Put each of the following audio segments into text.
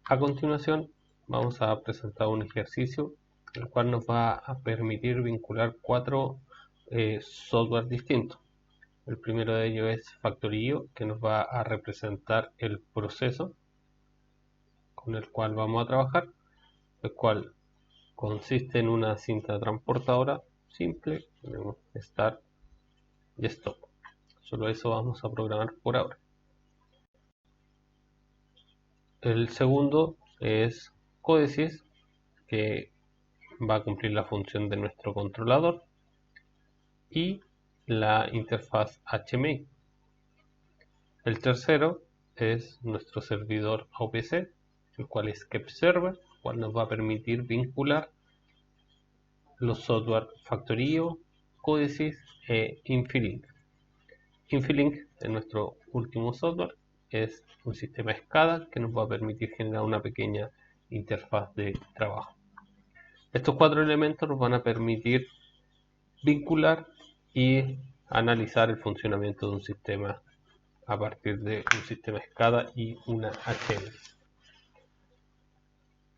A continuación vamos a presentar un ejercicio el cual nos va a permitir vincular cuatro software distintos. El primero de ellos es Factorio, que nos va a representar el proceso con el cual vamos a trabajar, el cual consiste en una cinta transportadora simple, tenemos Start y Stop. Solo eso vamos a programar por ahora. El segundo es Codesys, que va a cumplir la función de nuestro controlador, y la interfaz HMI. El tercero es nuestro servidor OPC, el cual es KEPServer, el cual nos va a permitir vincular los software Factorio, Codesys e Infilink. Infilink es nuestro último software, es un sistema SCADA que nos va a permitir generar una pequeña interfaz de trabajo. Estos cuatro elementos nos van a permitir vincular y analizar el funcionamiento de un sistema a partir de un sistema SCADA y una HMI.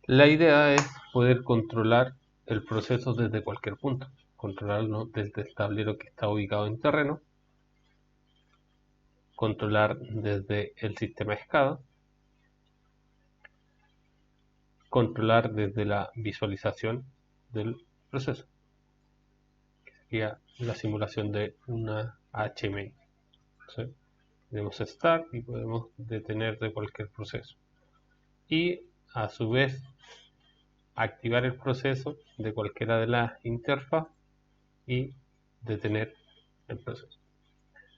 La idea es poder controlar el proceso desde cualquier punto, controlarlo desde el tablero que está ubicado en terreno, controlar desde el sistema SCADA, controlar desde la visualización del proceso, que sería la simulación de una HMI. ¿Sí? Podemos start y podemos detener de cualquier proceso. Y a su vez activar el proceso de cualquiera de las interfaces y detener el proceso.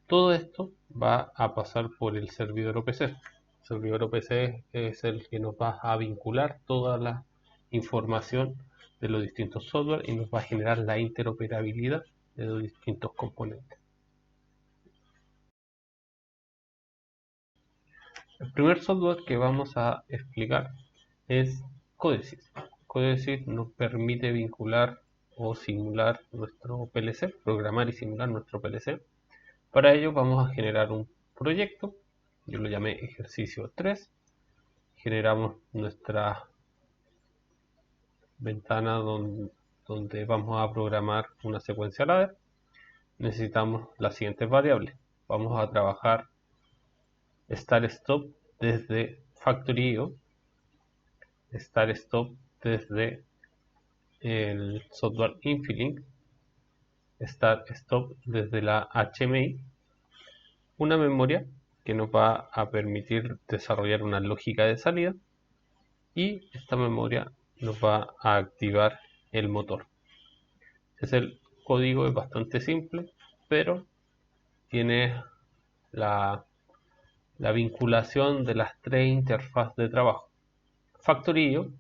Todo esto va a pasar por el servidor OPC. El servidor OPC es el que nos va a vincular toda la información de los distintos software y nos va a generar la interoperabilidad de los distintos componentes. El primer software que vamos a explicar es Codesys. Codesys nos permite vincular o simular nuestro PLC, programar y simular nuestro PLC. Para ello vamos a generar un proyecto, yo lo llamé ejercicio 3. Generamos nuestra ventana donde vamos a programar una secuencia ladder. Necesitamos las siguientes variables. Vamos a trabajar Start Stop desde Factorio, Start Stop desde el software Infilink, Start Stop desde la HMI, una memoria que nos va a permitir desarrollar una lógica de salida, y esta memoria nos va a activar el motor. El código es bastante simple, pero tiene la vinculación de las tres interfaces de trabajo. Factorio,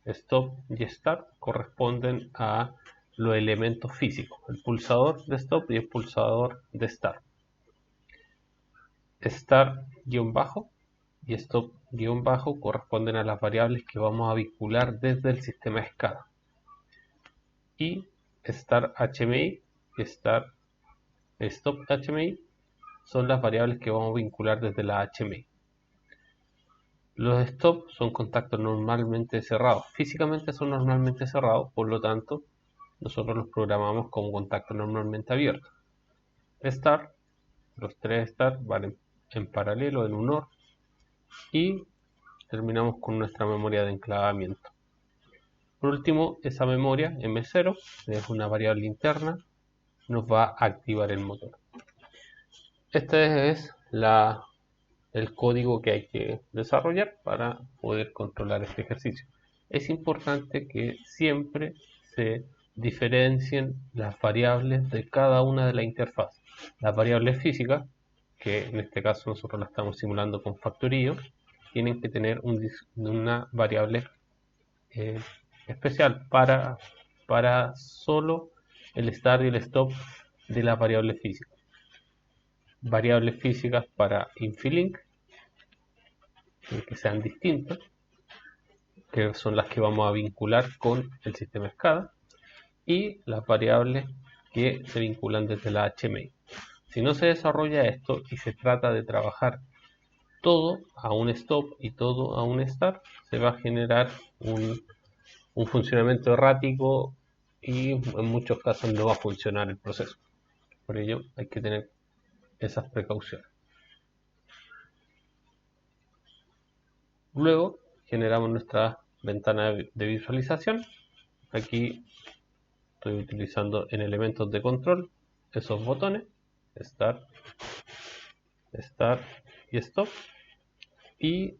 Stop y Start corresponden a los elementos físicos, el pulsador de Stop y el pulsador de Start. Start-bajo y Stop-bajo corresponden a las variables que vamos a vincular desde el sistema SCADA. Y Start HMI y Stop HMI son las variables que vamos a vincular desde la HMI. Los stop son contactos normalmente cerrados. Físicamente son normalmente cerrados, por lo tanto, nosotros los programamos como contactos normalmente abiertos. Start, los tres start van en paralelo, en un OR, y terminamos con nuestra memoria de enclavamiento. Por último, esa memoria M0 es una variable interna, nos va a activar el motor. Este es el código que hay que desarrollar para poder controlar este ejercicio. Es importante que siempre se diferencien las variables de cada una de las interfaces. Las variables físicas, que en este caso nosotros la estamos simulando con Factorio, tienen que tener una variable especial para solo el start y el stop de las variables físicas. Variables físicas para Infilink, que sean distintas, que son las que vamos a vincular con el sistema SCADA, y las variables que se vinculan desde la HMI. Si no se desarrolla esto y se trata de trabajar todo a un stop y todo a un start, se va a generar un funcionamiento errático y en muchos casos no va a funcionar el proceso. Por ello hay que tener esas precauciones. Luego generamos nuestra ventana de visualización. Aquí estoy utilizando en elementos de control esos botones Start, Start y Stop, y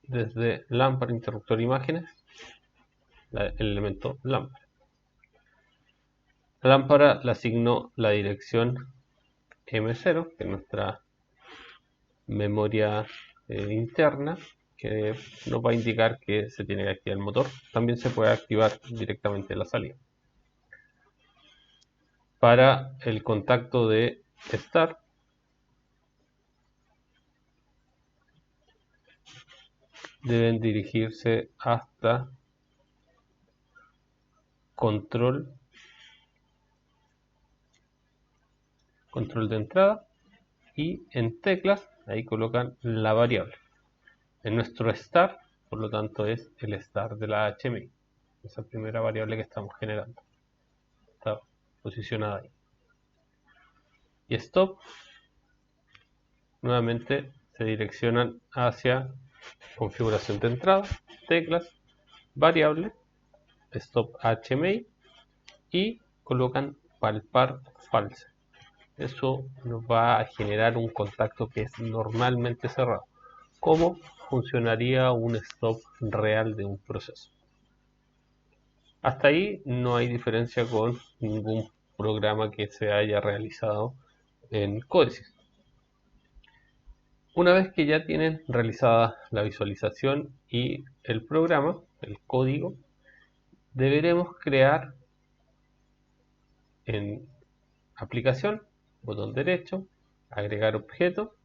desde lámpara, interruptor, imágenes, el elemento lámpara. La lámpara le asigno la dirección M0, que es nuestra memoria interna, que nos va a indicar que se tiene que activar el motor. También se puede activar directamente la salida. Para el contacto de Start, deben dirigirse hasta control de entrada, y en teclas ahí colocan la variable. En nuestro start, por lo tanto, es el start de la HMI, esa primera variable que estamos generando, está posicionada ahí. Y stop, nuevamente se direccionan hacia configuración de entrada, teclas, variable, stop HMI, y colocan palpar false. Eso nos va a generar un contacto que es normalmente cerrado. ¿Cómo funcionaría un stop real de un proceso? Hasta ahí no hay diferencia con ningún programa que se haya realizado en Codesys. Una vez que ya tienen realizada la visualización y el programa, el código, deberemos crear en aplicación, botón derecho, agregar objeto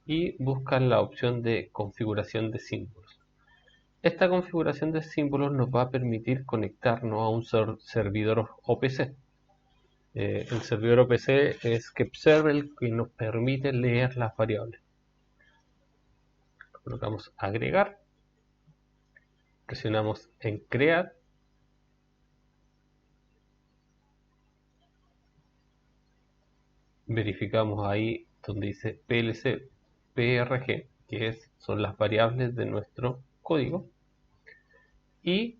y buscar la opción de configuración de símbolos. Esta configuración de símbolos nos va a permitir conectarnos a un servidor OPC. El servidor OPC es KEPServer, el que nos permite leer las variables. Colocamos agregar, presionamos en crear, verificamos ahí donde dice PLC PRG, que son las variables de nuestro código, y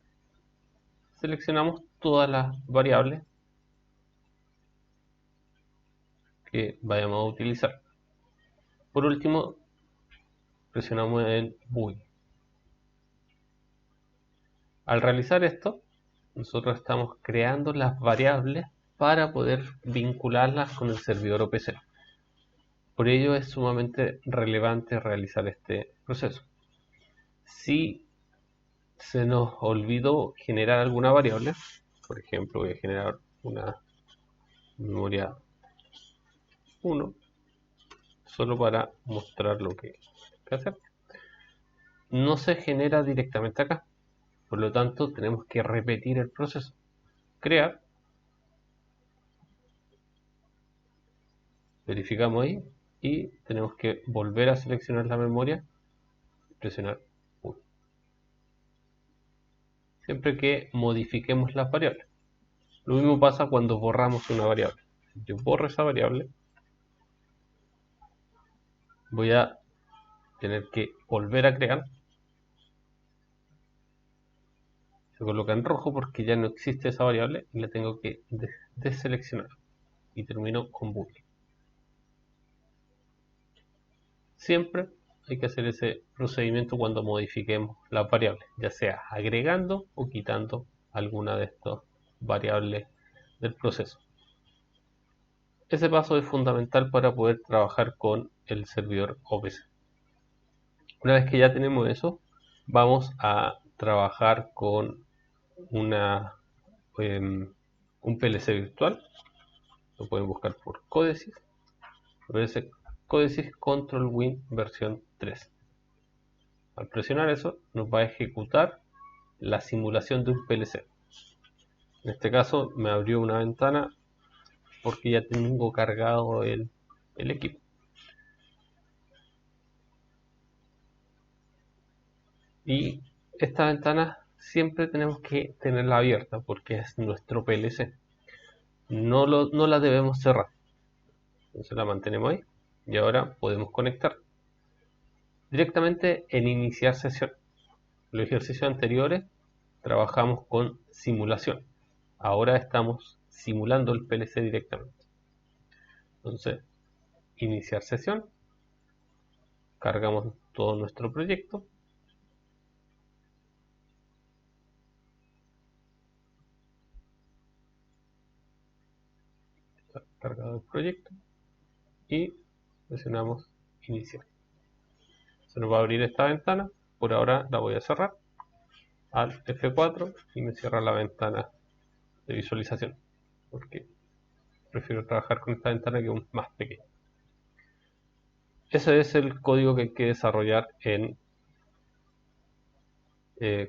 seleccionamos todas las variables que vayamos a utilizar. Por último, presionamos en Build. Al realizar esto, nosotros estamos creando las variables para poder vincularlas con el servidor OPC. Por ello es sumamente relevante realizar este proceso. Si se nos olvidó generar alguna variable, por ejemplo voy a generar una memoria 1 solo para mostrar lo que hay que hacer, no se genera directamente acá, por lo tanto tenemos que repetir el proceso, crear, verificamos ahí y tenemos que volver a seleccionar la memoria, presionar 1, siempre que modifiquemos las variables. Lo mismo pasa cuando borramos una variable. Si yo borro esa variable, voy a tener que volver a crear. Se coloca en rojo porque ya no existe esa variable y la tengo que deseleccionar, y termino con boolean. Siempre hay que hacer ese procedimiento cuando modifiquemos las variables, ya sea agregando o quitando alguna de estas variables del proceso. Ese paso es fundamental para poder trabajar con el servidor OPC. Una vez que ya tenemos eso, vamos a trabajar con un PLC virtual. Lo pueden buscar por Codesys. Codesys Control Win versión 3. Al presionar eso, nos va a ejecutar la simulación de un PLC. En este caso me abrió una ventana porque ya tengo cargado el equipo. Y esta ventana siempre tenemos que tenerla abierta porque es nuestro PLC. No la debemos cerrar. Entonces la mantenemos ahí. Y ahora podemos conectar directamente en iniciar sesión. Los ejercicios anteriores trabajamos con simulación. Ahora estamos simulando el PLC directamente. Entonces, iniciar sesión. Cargamos todo nuestro proyecto. Está cargado el proyecto. Y presionamos iniciar. Se nos va a abrir esta ventana. Por ahora la voy a cerrar. Alt F4 y me cierra la ventana de visualización. Porque prefiero trabajar con esta ventana que es más pequeña. Ese es el código que hay que desarrollar en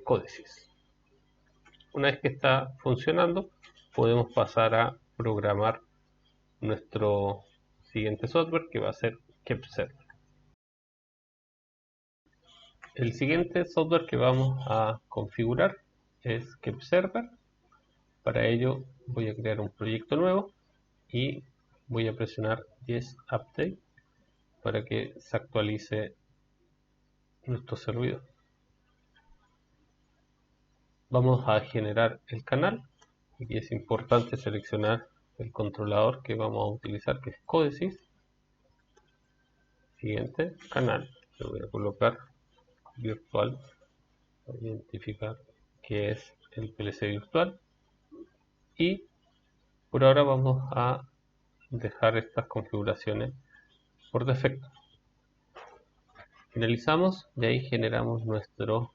Codesys. Una vez que está funcionando, podemos pasar a programar nuestro siguiente software, que va a ser KEPServer. El siguiente software que vamos a configurar es KEPServer. Para ello voy a crear un proyecto nuevo y voy a presionar Yes Update para que se actualice nuestro servidor. Vamos a generar el canal. Aquí es importante seleccionar el controlador que vamos a utilizar, que es Codesys. Siguiente, canal. Le voy a colocar virtual para identificar que es el PLC virtual. Y por ahora vamos a dejar estas configuraciones por defecto. Finalizamos y ahí generamos nuestro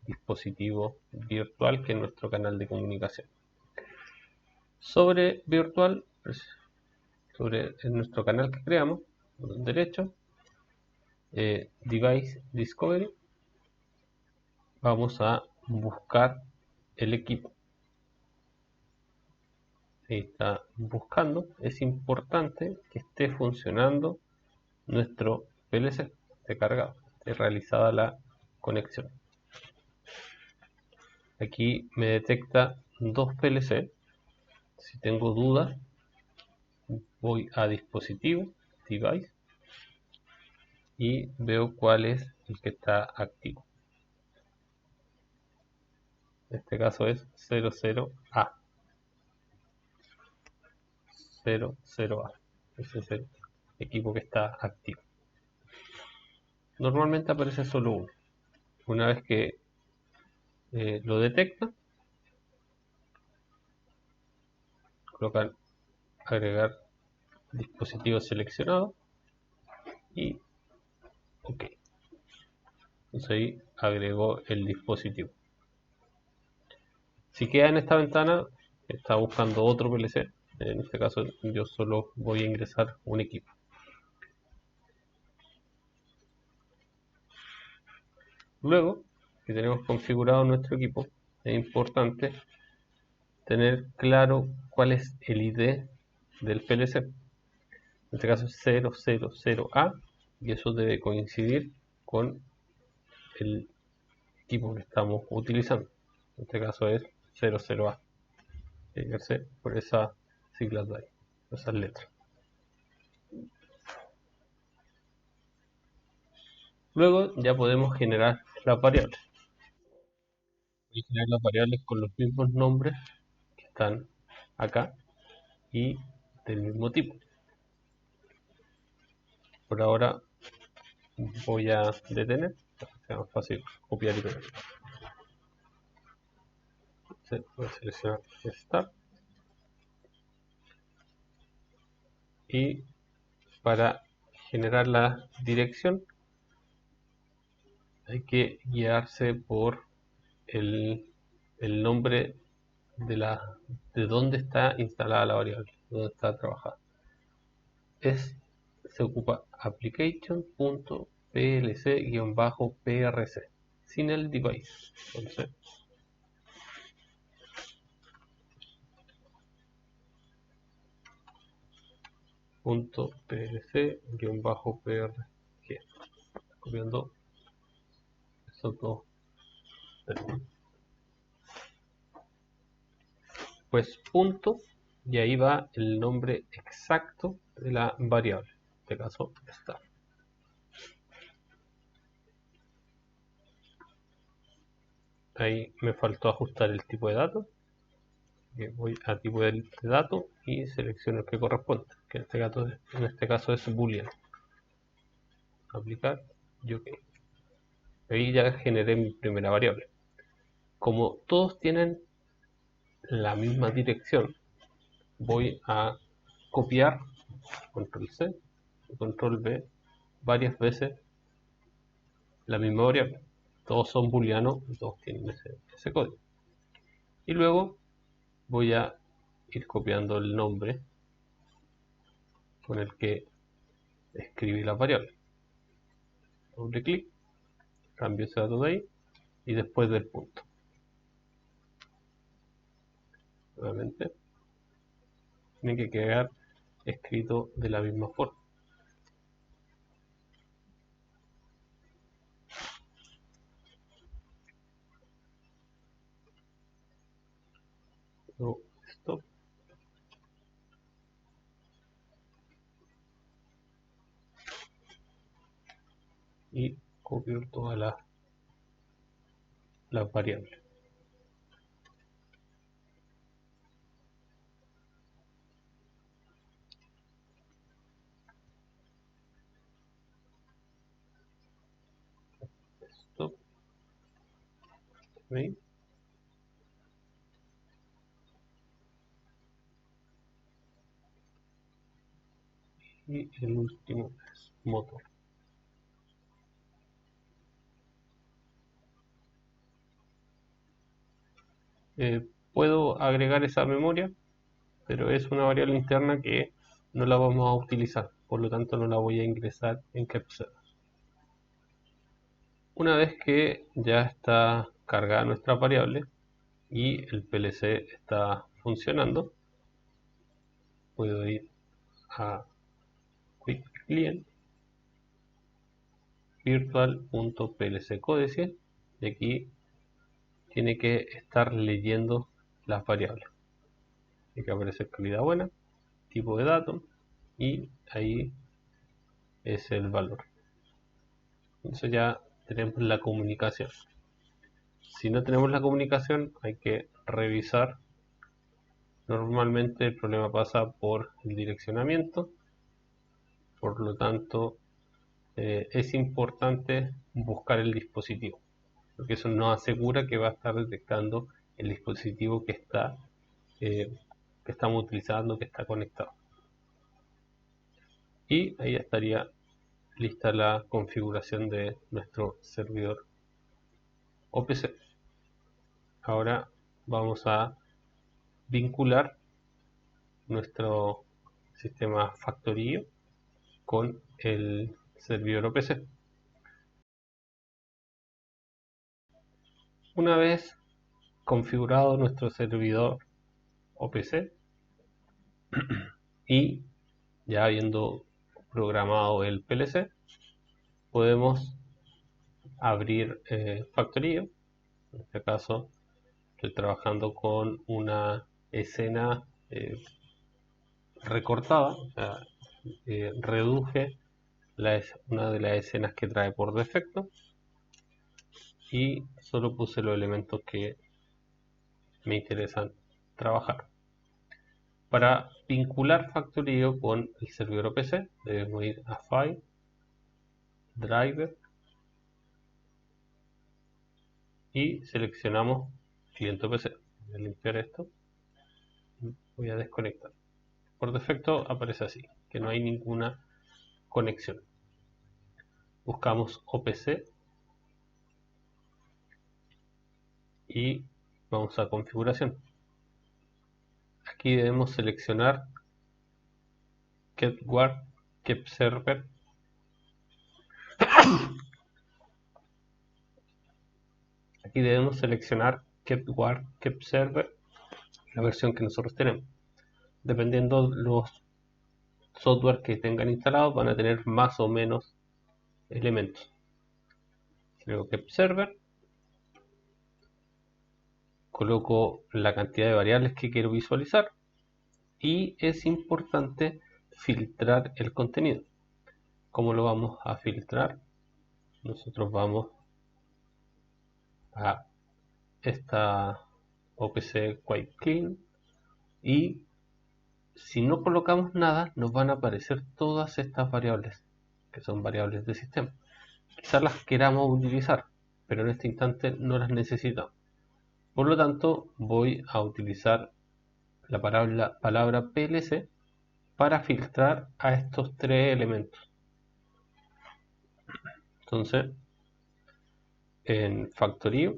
dispositivo virtual, que es nuestro canal de comunicación. Sobre virtual, sobre nuestro canal que creamos, botón derecho, Device Discovery, vamos a buscar el equipo. Ahí está buscando. Es importante que esté funcionando nuestro PLC, esté cargado, esté realizada la conexión. Aquí me detecta dos PLC. Si tengo dudas, voy a dispositivo, device, y veo cuál es el que está activo. En este caso es 00A. 00A. Ese es el equipo que está activo. Normalmente aparece solo uno. Una vez que lo detecta, colocan agregar dispositivo seleccionado y OK. Entonces ahí agregó el dispositivo. Si queda en esta ventana, está buscando otro PLC. En este caso yo solo voy a ingresar un equipo. Luego que tenemos configurado nuestro equipo, es importante tener claro cuál es el ID del PLC. En este caso es 000A y eso debe coincidir con el equipo que estamos utilizando. En este caso es 00A. Fíjense por esas siglas de ahí, esas letras. Luego ya podemos generar las variables. Voy a generar las variables con los mismos nombres que están acá y del mismo tipo. Por ahora voy a detener para que sea más fácil copiar y pegar. Voy a seleccionar Start y para generar la dirección hay que guiarse por el nombre de dónde está instalada la variable, dónde está trabajada. Se ocupa application.plc-prc sin el device. Entonces, .plc-prg, copiando estos dos Pues punto, y ahí va el nombre exacto de la variable. En este caso está. Ahí me faltó ajustar el tipo de datos. Voy a tipo de dato y selecciono el que corresponde, que en este caso es boolean. Aplicar y ok. Ahí ya generé mi primera variable. Como todos tienen la misma dirección, voy a copiar control C y control V varias veces la misma variable. Todos son booleanos y todos tienen ese código. Y luego voy a ir copiando el nombre con el que escribí las variables. Doble clic, cambio ese dato de ahí y después del punto. Nuevamente, tiene que quedar escrito de la misma forma. Luego, stop. Y copio todas las variables. Stop. ¿Veis? Y el último es motor. Puedo agregar esa memoria, pero es una variable interna que no la vamos a utilizar, por lo tanto no la voy a ingresar en CapServer. Una vez que ya está cargada nuestra variable y el PLC está funcionando, puedo ir a Quick Client, virtual.plccodecil, y aquí tiene que estar leyendo las variables. Tiene que aparecer calidad buena, tipo de datos, y ahí es el valor. Entonces ya tenemos la comunicación. Si no tenemos la comunicación, hay que revisar. Normalmente el problema pasa por el direccionamiento, por lo tanto es importante buscar el dispositivo, porque eso nos asegura que va a estar detectando el dispositivo que estamos utilizando, que está conectado. Y ahí estaría lista la configuración de nuestro servidor OPC. Ahora vamos a vincular nuestro sistema factorío con el servidor OPC. Una vez configurado nuestro servidor OPC y ya habiendo programado el PLC, podemos abrir factorío. En este caso estoy trabajando con una escena recortada, o sea, reduje una de las escenas que trae por defecto y solo puse los elementos que me interesan trabajar. Para vincular Factorio con el servidor OPC debemos ir a File, Driver y seleccionamos cliente OPC. Voy a limpiar esto, voy a desconectar. Por defecto aparece así, que no hay ninguna conexión. Buscamos OPC y vamos a configuración. Aquí debemos seleccionar KEPWARD KEPServer. Aquí debemos seleccionar KEPWARD KEPServer, la versión que nosotros tenemos. Dependiendo los software que tengan instalados, van a tener más o menos elementos. Creo KEPServer coloco la cantidad de variables que quiero visualizar y es importante filtrar el contenido. ¿Cómo lo vamos a filtrar? Nosotros vamos a esta OPC Quite Clean y si no colocamos nada nos van a aparecer todas estas variables que son variables de sistema. Quizás las queramos utilizar, pero en este instante no las necesitamos. Por lo tanto, voy a utilizar la palabra PLC para filtrar a estos tres elementos. Entonces, en factorío,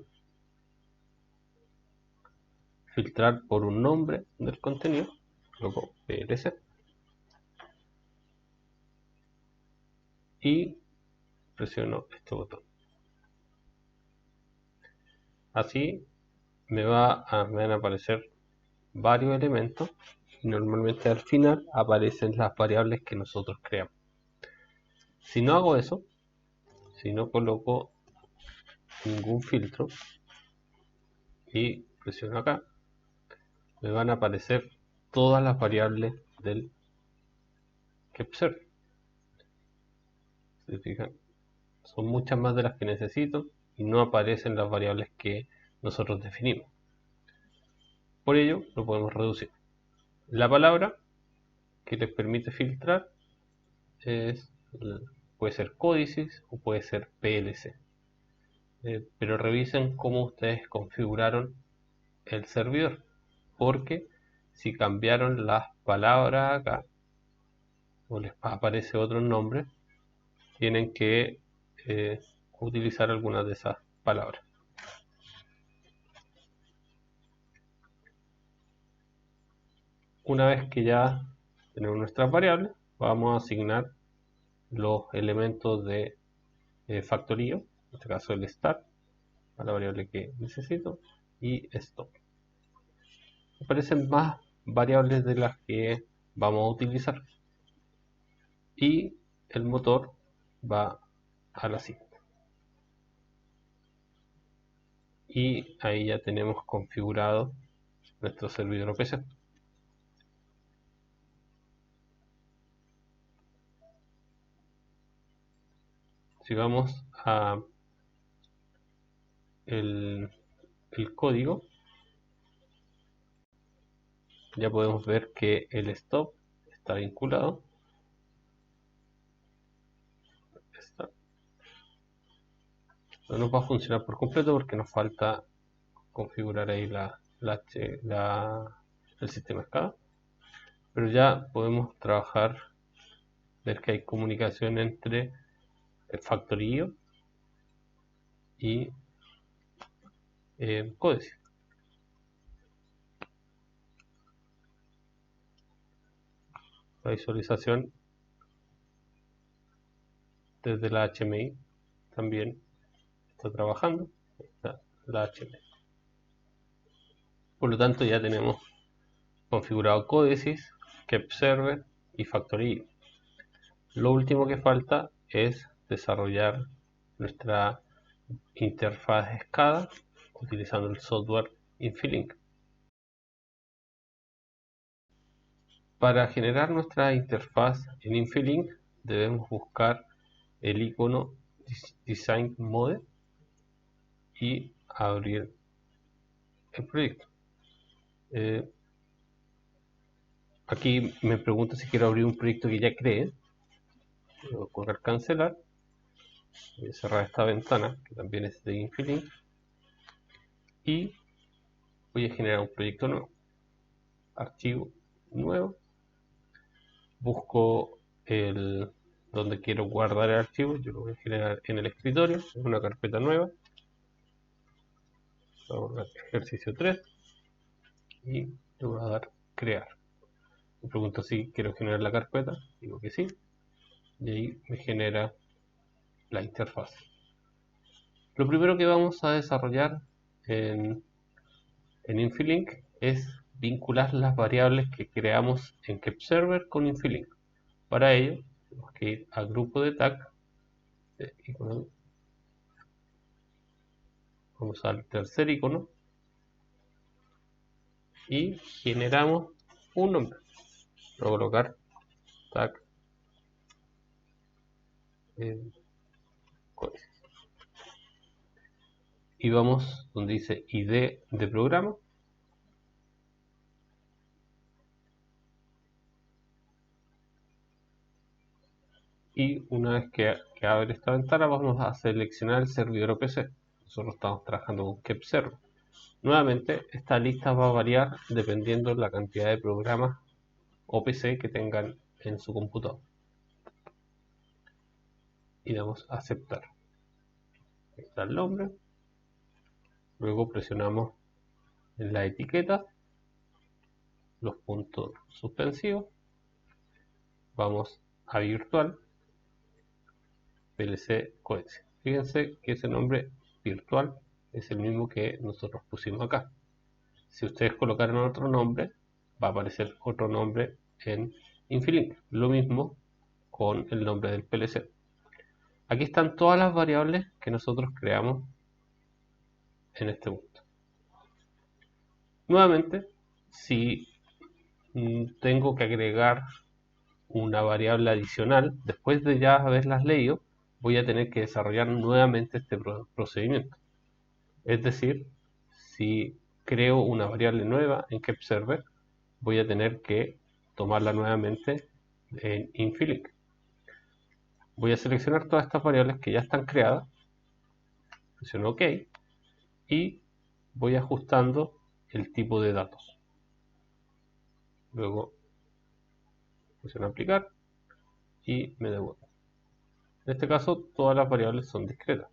filtrar por un nombre del contenido, luego PLC, y presiono este botón. Así me van a aparecer varios elementos y normalmente al final aparecen las variables que nosotros creamos. Si no hago eso, si no coloco ningún filtro y presiono acá, me van a aparecer todas las variables del KEPSERVER. ¿Se fijan? Son muchas más de las que necesito y no aparecen las variables que nosotros definimos. Por ello lo podemos reducir. La palabra que les permite filtrar puede ser códices o puede ser PLC. Pero revisen cómo ustedes configuraron el servidor, porque si cambiaron las palabras acá o les aparece otro nombre, tienen que utilizar algunas de esas palabras. Una vez que ya tenemos nuestras variables, vamos a asignar los elementos de factorío, en este caso el start, a la variable que necesito, y stop. Aparecen más variables de las que vamos a utilizar. Y el motor va a la cinta. Y ahí ya tenemos configurado nuestro servidor OPC. Si vamos a el código, ya podemos ver que el stop está vinculado. No nos va a funcionar por completo porque nos falta configurar ahí el sistema SCADA, pero ya podemos trabajar, ver que hay comunicación entre el factorío y códice. La visualización desde la HMI también está trabajando. Ahí está la HMI. Por lo tanto ya tenemos configurado códices, KEPSERVER y factorío. Lo último que falta es desarrollar nuestra interfaz SCADA utilizando el software Infilink. Para generar nuestra interfaz en Infilink debemos buscar el icono Design Mode y abrir el proyecto. Aquí me pregunta si quiero abrir un proyecto que ya creé. Voy a colocar cancelar. Voy a cerrar esta ventana que también es de Infilink y voy a generar un proyecto nuevo. Archivo nuevo. Busco donde quiero guardar el archivo. Yo lo voy a generar en el escritorio, en una carpeta nueva. Vamos a dar ejercicio 3 y le voy a dar crear. Me pregunto si quiero generar la carpeta, digo que sí, y ahí me genera la interfaz. Lo primero que vamos a desarrollar en Infilink es vincular las variables que creamos en KEPSERVER con Infilink. Para ello tenemos que ir al grupo de tag, vamos al tercer icono y generamos un nombre. Voy a colocar tag códices. Y vamos donde dice ID de programa. Y una vez que abre esta ventana, vamos a seleccionar el servidor OPC. Nosotros estamos trabajando con KEPServer. Nuevamente, esta lista va a variar dependiendo de la cantidad de programas OPC que tengan en su computador. Y damos a aceptar. Ahí está el nombre. Luego presionamos en la etiqueta los puntos suspensivos. Vamos a virtual PLC Cohesive. Fíjense que ese nombre virtual es el mismo que nosotros pusimos acá. Si ustedes colocaran otro nombre, va a aparecer otro nombre en Infilink. Lo mismo con el nombre del PLC. Aquí están todas las variables que nosotros creamos en este punto. Nuevamente, si tengo que agregar una variable adicional, después de ya haberlas leído, voy a tener que desarrollar nuevamente este procedimiento. Es decir, si creo una variable nueva en KEPServer, voy a tener que tomarla nuevamente en Infilink. Voy a seleccionar todas estas variables que ya están creadas, presiono OK y voy ajustando el tipo de datos. Luego presiono aplicar y me devuelvo. En este caso todas las variables son discretas,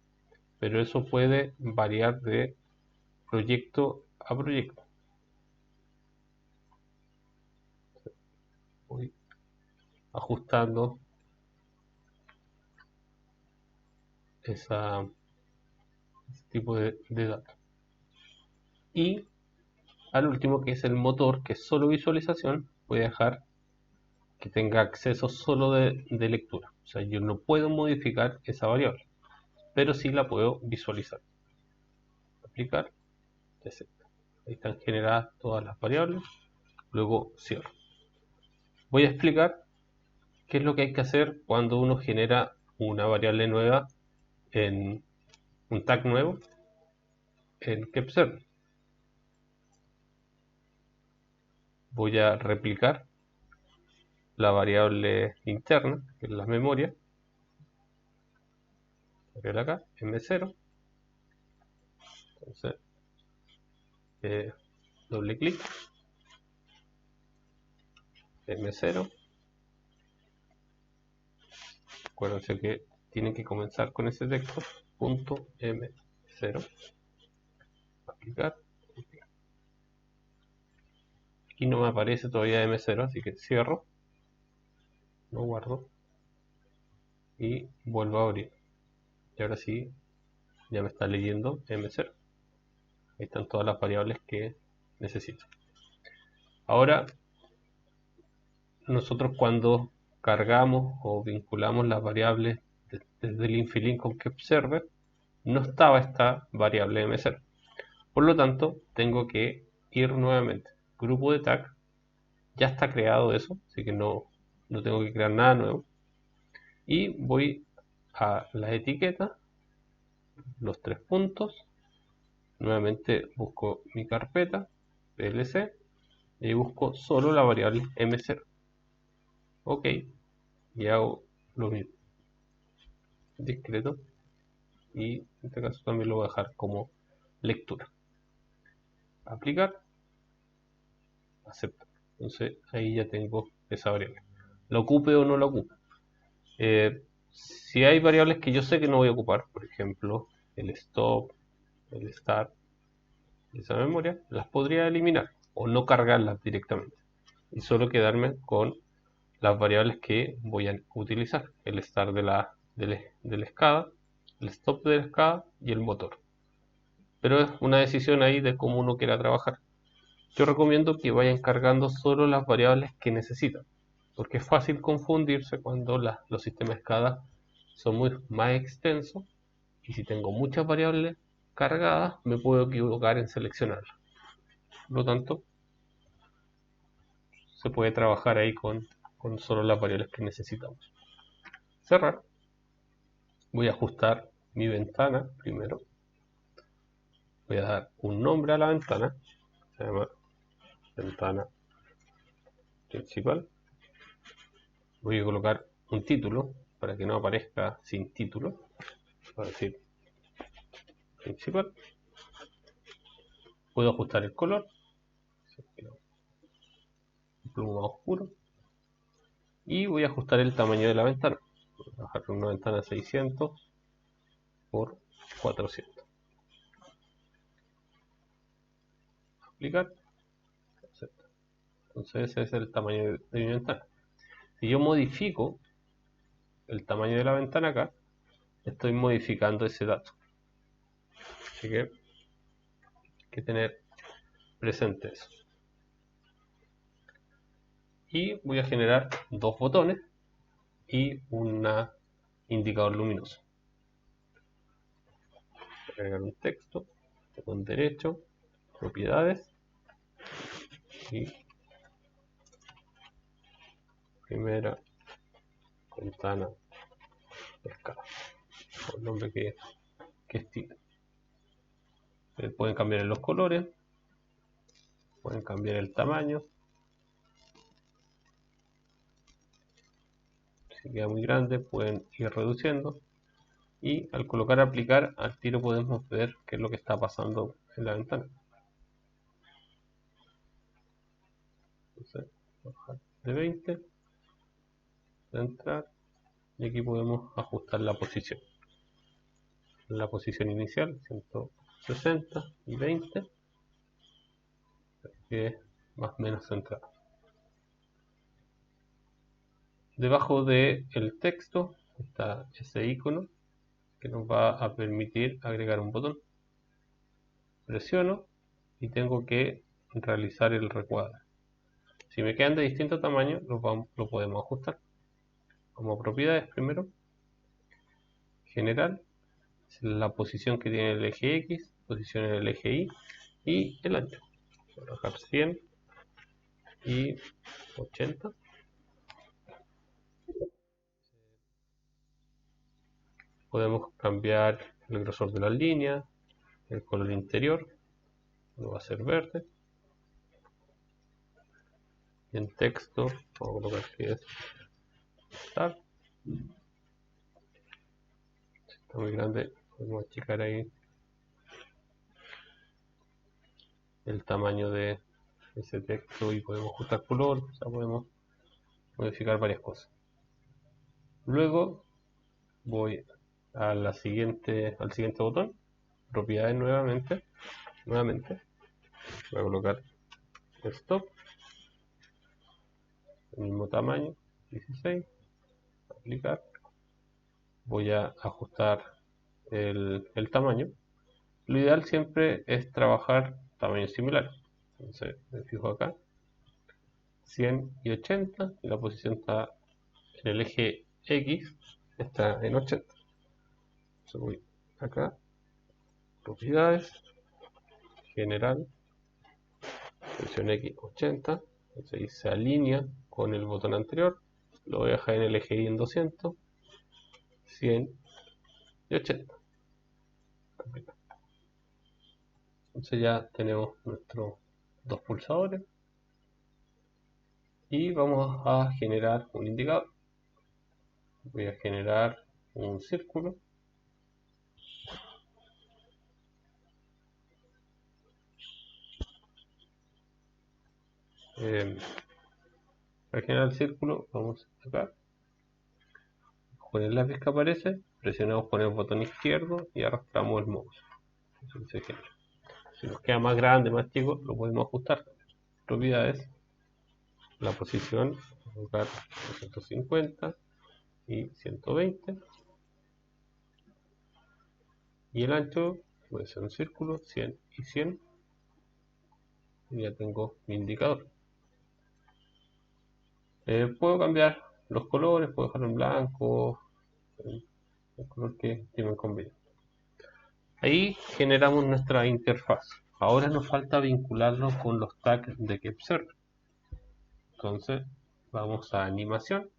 pero eso puede variar de proyecto a proyecto. Voy ajustando ese tipo de datos. Y al último, que es el motor, que es solo visualización, voy a dejar que tenga acceso solo de lectura. O sea, yo no puedo modificar esa variable, pero sí la puedo visualizar. Aplicar, aceptar. Ahí están generadas todas las variables. Luego cierro. Voy a explicar qué es lo que hay que hacer cuando uno genera una variable nueva en un tag nuevo en KEPServer. Voy a replicar la variable interna, que es la memoria. Acá, M0. Entonces, doble clic, M0. Acuérdense que tienen que comenzar con ese texto, punto M0. Aplicar. Aquí no me aparece todavía M0, así que cierro. Lo guardo. Y vuelvo a abrir. Y ahora sí, ya me está leyendo M0. Ahí están todas las variables que necesito. Ahora, nosotros cuando cargamos o vinculamos las variables desde el Infilink con KEPServer, no estaba esta variable M0. Por lo tanto, tengo que ir nuevamente. Grupo de tag, ya está creado eso, así que no tengo que crear nada nuevo. Y voy a la etiqueta, los tres puntos. Nuevamente busco mi carpeta, PLC, y busco solo la variable M0. OK, y hago lo mismo. Discreto. Y en este caso también lo voy a dejar como lectura. Aplicar. Aceptar. Entonces ahí ya tengo esa variable. La ocupe o no la ocupe. Si hay variables que yo sé que no voy a ocupar, por ejemplo, el stop, el start, esa memoria, las podría eliminar o no cargarlas directamente. Y solo quedarme con las variables que voy a utilizar. El start de la escada, el stop de la escada y el motor. Pero es una decisión ahí de cómo uno quiera trabajar. Yo recomiendo que vayan cargando solo las variables que necesitan, porque es fácil confundirse cuando los sistemas SCADA son más extensos, y si tengo muchas variables cargadas me puedo equivocar en seleccionarlas. Por lo tanto, se puede trabajar ahí con solo las variables que necesitamos. Cerrar. Voy a ajustar mi ventana primero. Voy a dar un nombre a la ventana. Se llama ventana principal. Voy a colocar un título para que no aparezca sin título. Voy a decir principal. Puedo ajustar el color. Un pluma más oscuro. Y voy a ajustar el tamaño de la ventana. Voy a trabajar con una ventana 600 por 400. Aplicar. Entonces ese es el tamaño de mi ventana. Si yo modifico el tamaño de la ventana acá, estoy modificando ese dato. Así que hay que tener presente eso. Y voy a generar dos botones y un indicador luminoso. Voy a agregar un texto, botón derecho, propiedades y primera ventana escala, el nombre que estime. Pueden cambiar los colores, pueden cambiar el tamaño. Si queda muy grande pueden ir reduciendo, y al colocar aplicar al tiro podemos ver qué es lo que está pasando en la ventana. Entonces, bajar de 20, entrar, y aquí podemos ajustar la posición. La posición inicial 160 y 20, que es más o menos centrada. Debajo del texto está ese icono que nos va a permitir agregar un botón. Presiono y tengo que realizar el recuadro. Si me quedan de distinto tamaño, lo podemos ajustar. Como propiedades primero, general, la posición que tiene el eje X, posición en el eje Y y el ancho. Voy a bajar 100 y 80. Podemos cambiar el grosor de las líneas, el color interior, lo va a ser verde. Y en texto, vamos a colocar que es Start. Si está muy grande, podemos achicar ahí el tamaño de ese texto y podemos ajustar color, o sea, podemos modificar varias cosas. Luego voy al siguiente botón, propiedades nuevamente, voy a colocar stop, el mismo tamaño, 16, aplicar, voy a ajustar el tamaño. Lo ideal siempre es trabajar tamaños similares. Entonces me fijo acá, 100 y 80, y la posición está en el eje X, está en 80. Entonces voy acá, propiedades, general, posición X 80, entonces ahí se alinea con el botón anterior, lo voy a dejar en el eje Y en 200, 100 y 80. Entonces ya tenemos nuestros dos pulsadores y vamos a generar un indicador. Voy a generar un círculo. Para generar el círculo vamos acá, con el lápiz que aparece, presionamos con el botón izquierdo y arrastramos el mouse. Si nos queda más grande, más chico, lo podemos ajustar. Propiedades, la posición, colocar 250 y 120, y el ancho puede ser un círculo, 100 y 100, y ya tengo mi indicador. Puedo cambiar los colores, puedo dejarlo en blanco, el color que me conviene. Ahí generamos nuestra interfaz. Ahora nos falta vincularlo con los tags de KEPServer. Entonces vamos a animación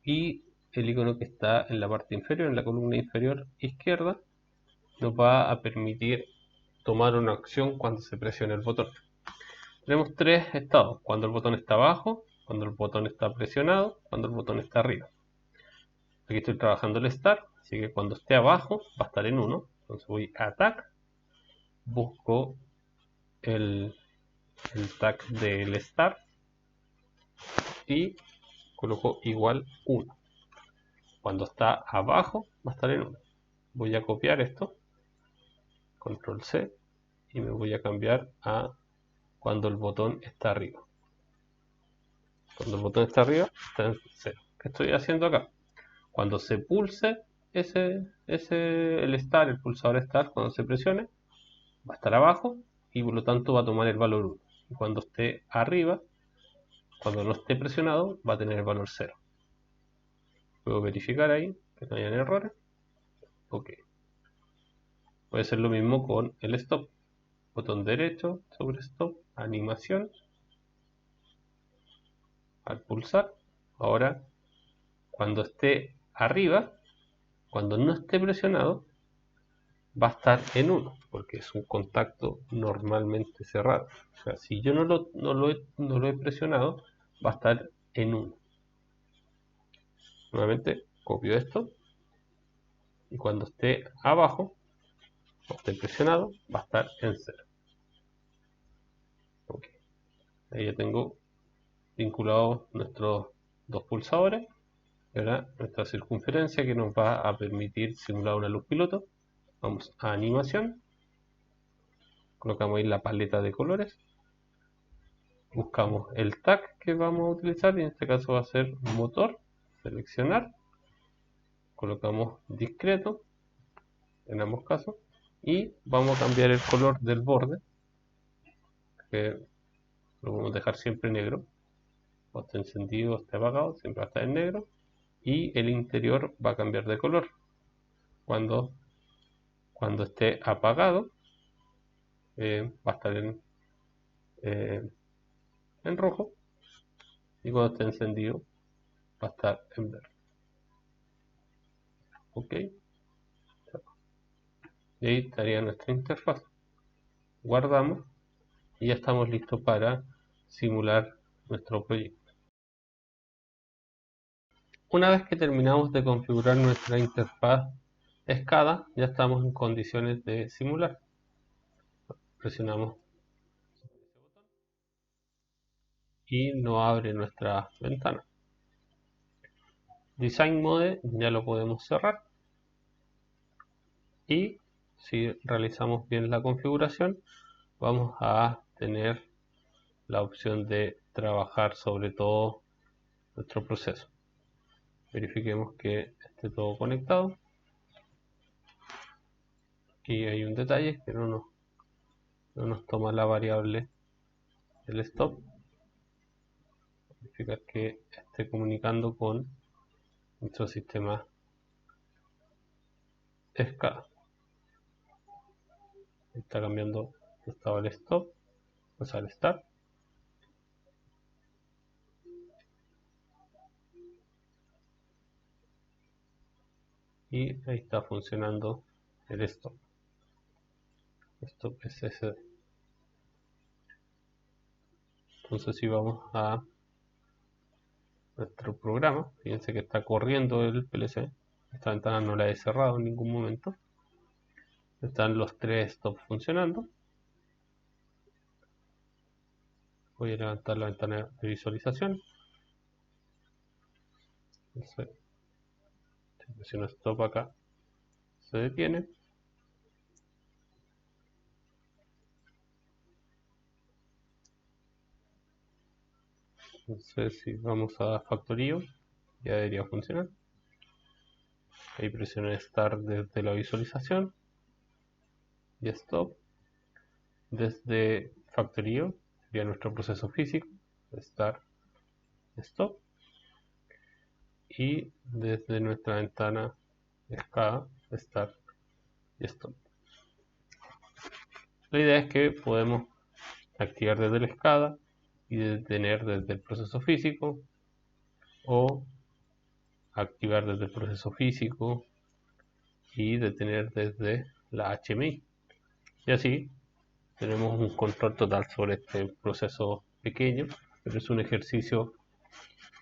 y el icono que está en la parte inferior, en la columna inferior izquierda, nos va a permitir tomar una acción cuando se presione el botón. Tenemos tres estados: cuando el botón está abajo, cuando el botón está presionado, cuando el botón está arriba. Aquí estoy trabajando el start, así que cuando esté abajo va a estar en 1. Entonces voy a attack, busco el tag del start y coloco igual 1. Cuando está abajo va a estar en 1. Voy a copiar esto, control C, y me voy a cambiar a cuando el botón está arriba. Cuando el botón está arriba está en 0. ¿Qué estoy haciendo acá? Cuando se pulse el start, el pulsador start, cuando se presione, va a estar abajo y por lo tanto va a tomar el valor 1. Y cuando esté arriba, cuando no esté presionado, va a tener el valor 0. Puedo verificar ahí que no hayan errores. Ok. Puede ser lo mismo con el stop. Botón derecho sobre stop, animación. Al pulsar, ahora cuando esté arriba, cuando no esté presionado, va a estar en 1, porque es un contacto normalmente cerrado. O sea, si yo no lo he presionado, va a estar en 1. Nuevamente copio esto y cuando esté abajo, o esté presionado, va a estar en 0. Okay. Ahí ya tengo vinculados nuestros dos pulsadores. Ahora nuestra circunferencia que nos va a permitir simular una luz piloto. Vamos a animación, colocamos ahí la paleta de colores, buscamos el tag que vamos a utilizar y en este caso va a ser motor, seleccionar, colocamos discreto en ambos casos y vamos a cambiar el color del borde, que lo vamos a dejar siempre negro, o esté encendido o esté apagado, siempre va a estar en negro, y el interior va a cambiar de color. Cuando esté apagado va a estar en rojo, y cuando esté encendido va a estar en verde. Ok, y ahí estaría nuestra interfaz. Guardamos y ya estamos listos para simular nuestro proyecto. Una vez que terminamos de configurar nuestra interfaz SCADA, ya estamos en condiciones de simular. Presionamos y nos abre nuestra ventana. Design Mode ya lo podemos cerrar y si realizamos bien la configuración vamos a tener la opción de trabajar sobre todo nuestro proceso. Verifiquemos que esté todo conectado. Aquí hay un detalle que no nos toma la variable del stop. Verificar que esté comunicando con nuestro sistema SCADA. Está cambiando el estado del stop, o sea, el start. Y ahí está funcionando el stop. Stop es ese. Entonces si vamos a nuestro programa, fíjense que está corriendo el PLC. Esta ventana no la he cerrado en ningún momento. Están los tres stops funcionando. Voy a levantar la ventana de visualización. Entonces, si presiono stop acá, se detiene. Entonces si vamos a factorío, ya debería funcionar. Ahí presiono Start desde la visualización y Stop. Desde factorío sería nuestro proceso físico, Start, Stop. Y desde nuestra ventana SCADA, Start y Stop. La idea es que podemos activar desde el SCADA y detener desde el proceso físico, o activar desde el proceso físico y detener desde la HMI. Y así tenemos un control total sobre este proceso pequeño, pero es un ejercicio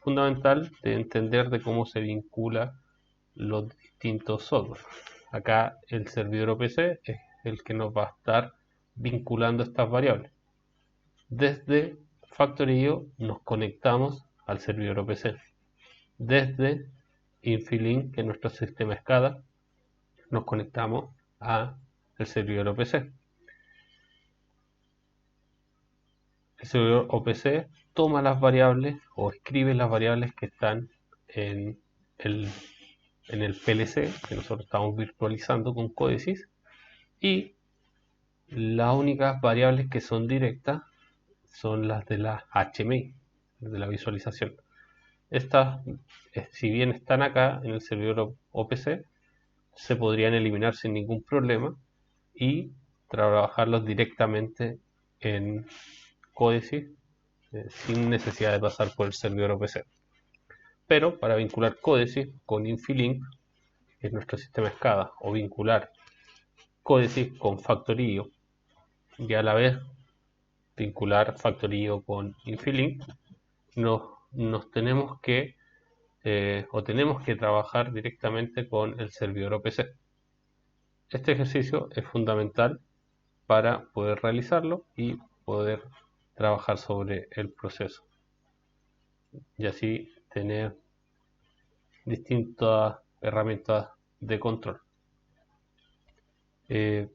fundamental de entender de cómo se vincula los distintos software. Acá el servidor OPC es el que nos va a estar vinculando estas variables. Desde Factorio nos conectamos al servidor OPC. Desde Infilink, que es nuestro sistema SCADA, nos conectamos al servidor OPC. El servidor OPC toma las variables o escribe las variables que están en el PLC que nosotros estamos virtualizando con Codesys, y las únicas variables que son directas son las de la HMI, de la visualización. Estas, si bien están acá en el servidor OPC, se podrían eliminar sin ningún problema y trabajarlos directamente en Codesys sin necesidad de pasar por el servidor OPC. Pero para vincular Codesys con Infilink, que es nuestro sistema SCADA, o vincular Codesys con Factorio y a la vez vincular Factorio con Infilink, nos tenemos que trabajar directamente con el servidor OPC. Este ejercicio es fundamental para poder realizarlo y poder trabajar sobre el proceso y así tener distintas herramientas de control. Es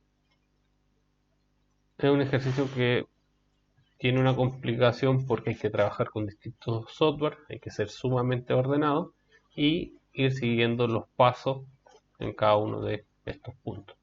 un ejercicio que tiene una complicación porque hay que trabajar con distintos software, hay que ser sumamente ordenado y ir siguiendo los pasos en cada uno de estos puntos.